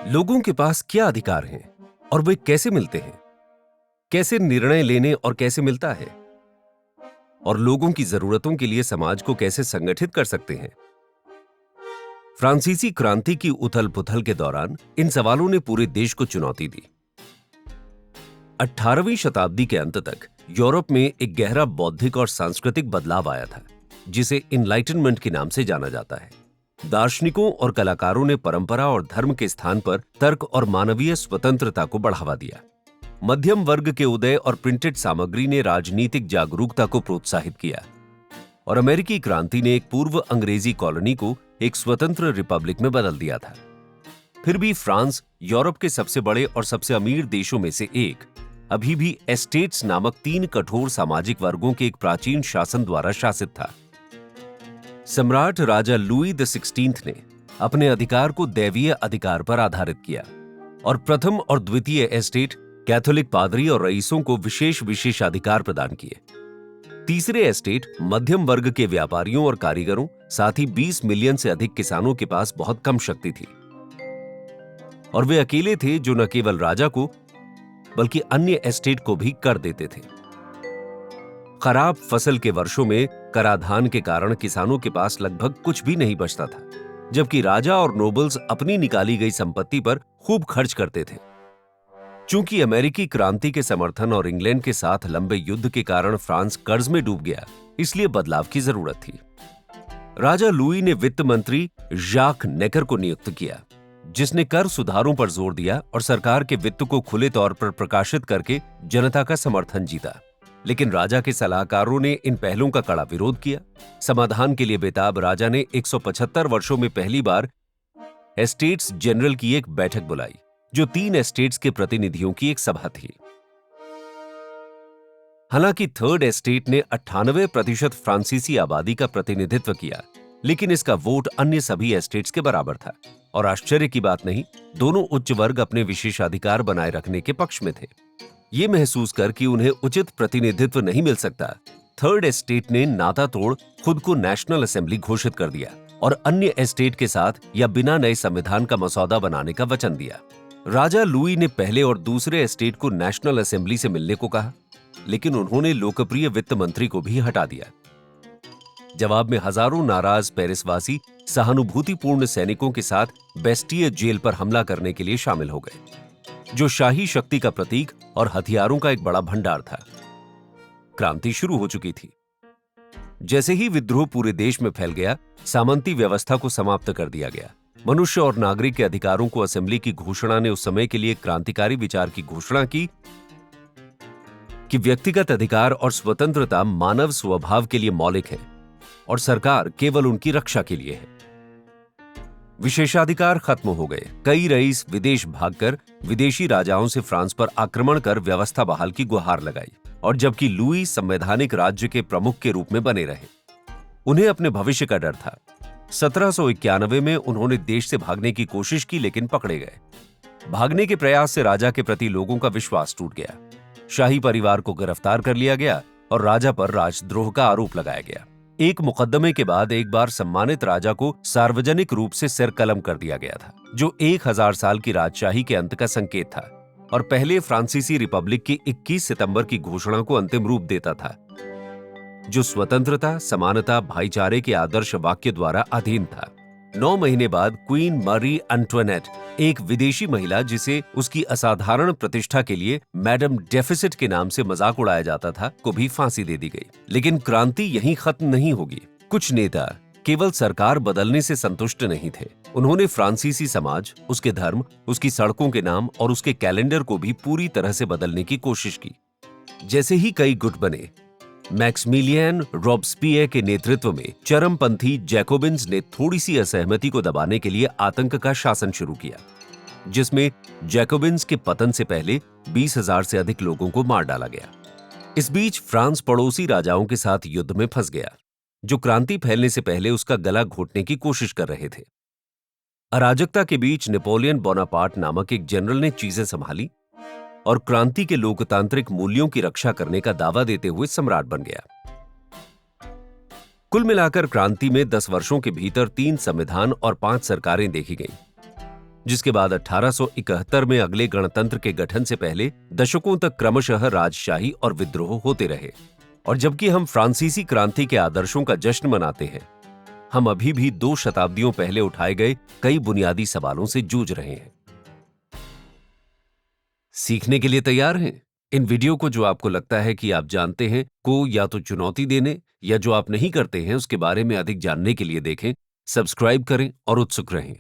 लोगों के पास क्या अधिकार हैं और वे कैसे मिलते हैं? कैसे निर्णय लेने और कैसे मिलता है? और लोगों की जरूरतों के लिए समाज को कैसे संगठित कर सकते हैं? फ्रांसीसी क्रांति की उथल-पुथल के दौरान इन सवालों ने पूरे देश को चुनौती दी। 18वीं शताब्दी के अंत तक यूरोप में एक गहरा बौद्धिक और सांस्कृतिक बदलाव आया था, जिसे इनलाइटनमेंट के नाम से जाना जाता है। दार्शनिकों और कलाकारों ने परंपरा और धर्म के स्थान पर तर्क और मानवीय स्वतंत्रता को बढ़ावा दिया। मध्यम वर्ग के उदय और प्रिंटेड सामग्री ने राजनीतिक जागरूकता को प्रोत्साहित किया और अमेरिकी क्रांति ने एक पूर्व अंग्रेजी कॉलोनी को एक स्वतंत्र रिपब्लिक में बदल दिया था। फिर भी फ्रांस यूरोप के सबसे बड़े और सबसे अमीर देशों में से एक अभी भी एस्टेट्स नामक 3 कठोर सामाजिक वर्गों के एक प्राचीन शासन द्वारा शासित था। सम्राट राजा लुई द 16 ने अपने अधिकार को दैवीय अधिकार पर आधारित किया और प्रथम और द्वितीय एस्टेट कैथोलिक पादरी और रईसों को विशेष विशेषाधिकार प्रदान किए। तीसरे एस्टेट मध्यम वर्ग के व्यापारियों और कारीगरों, साथ ही 20 मिलियन से अधिक किसानों के पास बहुत कम शक्ति थी और वे अकेले थे जो न केवल राजा को बल्कि अन्य एस्टेट को भी कर देते थे। खराब फसल के वर्षों में कराधान के कारण किसानों के पास लगभग कुछ भी नहीं बचता था, जबकि राजा और नोबल्स अपनी निकाली गई संपत्ति पर खूब खर्च करते थे। चूंकि अमेरिकी क्रांति के समर्थन और इंग्लैंड के साथ लंबे युद्ध के कारण फ्रांस कर्ज में डूब गया, इसलिए बदलाव की जरूरत थी। राजा लुई ने वित्त मंत्री जाक नेकर को नियुक्त किया, जिसने कर सुधारों पर जोर दिया और सरकार के वित्त को खुले तौर पर प्रकाशित करके जनता का समर्थन जीता। लेकिन राजा के सलाहकारों ने इन पहलों का कड़ा विरोध किया। समाधान के लिए बेताब राजा ने 175 वर्षों में पहली बार एस्टेट्स जनरल की एक बैठक बुलाई, जो 3 एस्टेट्स के प्रतिनिधियों की एक सभा थी। हालांकि थर्ड एस्टेट ने 98% फ्रांसीसी आबादी का प्रतिनिधित्व किया, लेकिन इसका वोट अन्य सभी एस्टेट्स के बराबर था और आश्चर्य की बात नहीं, दोनों उच्च वर्ग अपने विशेषाधिकार बनाए रखने के पक्ष में थे। ये महसूस कर कि उन्हें उचित प्रतिनिधित्व नहीं मिल सकता, थर्ड एस्टेट ने नाता तोड़ खुद को नेशनल असेंबली घोषित कर दिया और अन्य एस्टेट के साथ या बिना नए संविधान का मसौदा बनाने का वचन दिया। राजा लुई ने पहले और दूसरे एस्टेट को नेशनल असेंबली से मिलने को कहा, लेकिन उन्होंने लोकप्रिय वित्त मंत्री को भी हटा दिया। जवाब में हजारों नाराज पेरिसवासी सहानुभूतिपूर्ण सैनिकों के साथ बेस्टिये जेल पर हमला करने के लिए शामिल हो गए, जो शाही शक्ति का प्रतीक और हथियारों का एक बड़ा भंडार था। क्रांति शुरू हो चुकी थी। जैसे ही विद्रोह पूरे देश में फैल गया, सामंती व्यवस्था को समाप्त कर दिया गया। मनुष्य और नागरिक के अधिकारों को असेंबली की घोषणा ने उस समय के लिए क्रांतिकारी विचार की घोषणा की कि व्यक्तिगत अधिकार और स्वतंत्रता मानव स्वभाव के लिए मौलिक है और सरकार केवल उनकी रक्षा के लिए है। विशेषाधिकार खत्म हो गए। कई रईस विदेश भागकर विदेशी राजाओं से फ्रांस पर आक्रमण कर व्यवस्था बहाल की गुहार लगाई, और जबकि लुई संवैधानिक राज्य के प्रमुख के रूप में बने रहे, उन्हें अपने भविष्य का डर था। 1791 में उन्होंने देश से भागने की कोशिश की, लेकिन पकड़े गए। भागने के प्रयास से राजा के प्रति लोगों का विश्वास टूट गया। शाही परिवार को गिरफ्तार कर लिया गया और राजा पर राजद्रोह का आरोप लगाया गया। एक मुकदमे के बाद एक बार सम्मानित राजा को सार्वजनिक रूप से सिर कलम कर दिया गया था, जो 1000 साल की राजशाही के अंत का संकेत था और पहले फ्रांसीसी रिपब्लिक की 21 सितंबर की घोषणा को अंतिम रूप देता था, जो स्वतंत्रता, समानता, भाईचारे के आदर्श वाक्य द्वारा अधीन था। 9 महीने बाद क्वीन मरी एंटोनेट, एक विदेशी महिला जिसे उसकी असाधारण प्रतिष्ठा के लिए मैडम डेफिसिट के नाम से मजाक उड़ाया जाता था, को भी फांसी दे दी गई। लेकिन क्रांति यहीं खत्म नहीं होगी। कुछ नेता केवल सरकार बदलने से संतुष्ट नहीं थे। उन्होंने फ्रांसीसी समाज, उसके धर्म, उसकी सड़कों के नाम और उसके कैलेंडर को भी पूरी तरह से बदलने की कोशिश की। जैसे ही कई गुट बने, मैक्सिमिलियन रॉब्सपियर के नेतृत्व में चरमपंथी जैकोबिन्स ने थोड़ी सी असहमति को दबाने के लिए आतंक का शासन शुरू किया, जिसमें जैकोबिन्स के पतन से पहले 20,000 से अधिक लोगों को मार डाला गया। इस बीच फ्रांस पड़ोसी राजाओं के साथ युद्ध में फंस गया, जो क्रांति फैलने से पहले उसका गला घोटने की कोशिश कर रहे थे। अराजकता के बीच नेपोलियन बोनापार्ट नामक एक जनरल ने चीजें संभाली और क्रांति के लोकतांत्रिक मूल्यों की रक्षा करने का दावा देते हुए सम्राट बन गया। कुल मिलाकर क्रांति में 10 वर्षों के भीतर 3 संविधान और 5 सरकारें देखी गईं। जिसके बाद 1871 में अगले गणतंत्र के गठन से पहले दशकों तक क्रमशः राजशाही और विद्रोह होते रहे। और जबकि हम फ्रांसीसी क्रांति के आदर्शों का जश्न मनाते हैं, हम अभी भी 2 शताब्दियों पहले उठाए गए कई बुनियादी सवालों से जूझ रहे हैं। सीखने के लिए तैयार हैं? इन वीडियो को जो आपको लगता है कि आप जानते हैं को या तो चुनौती देने या जो आप नहीं करते हैं उसके बारे में अधिक जानने के लिए देखें, सब्सक्राइब करें और उत्सुक रहें।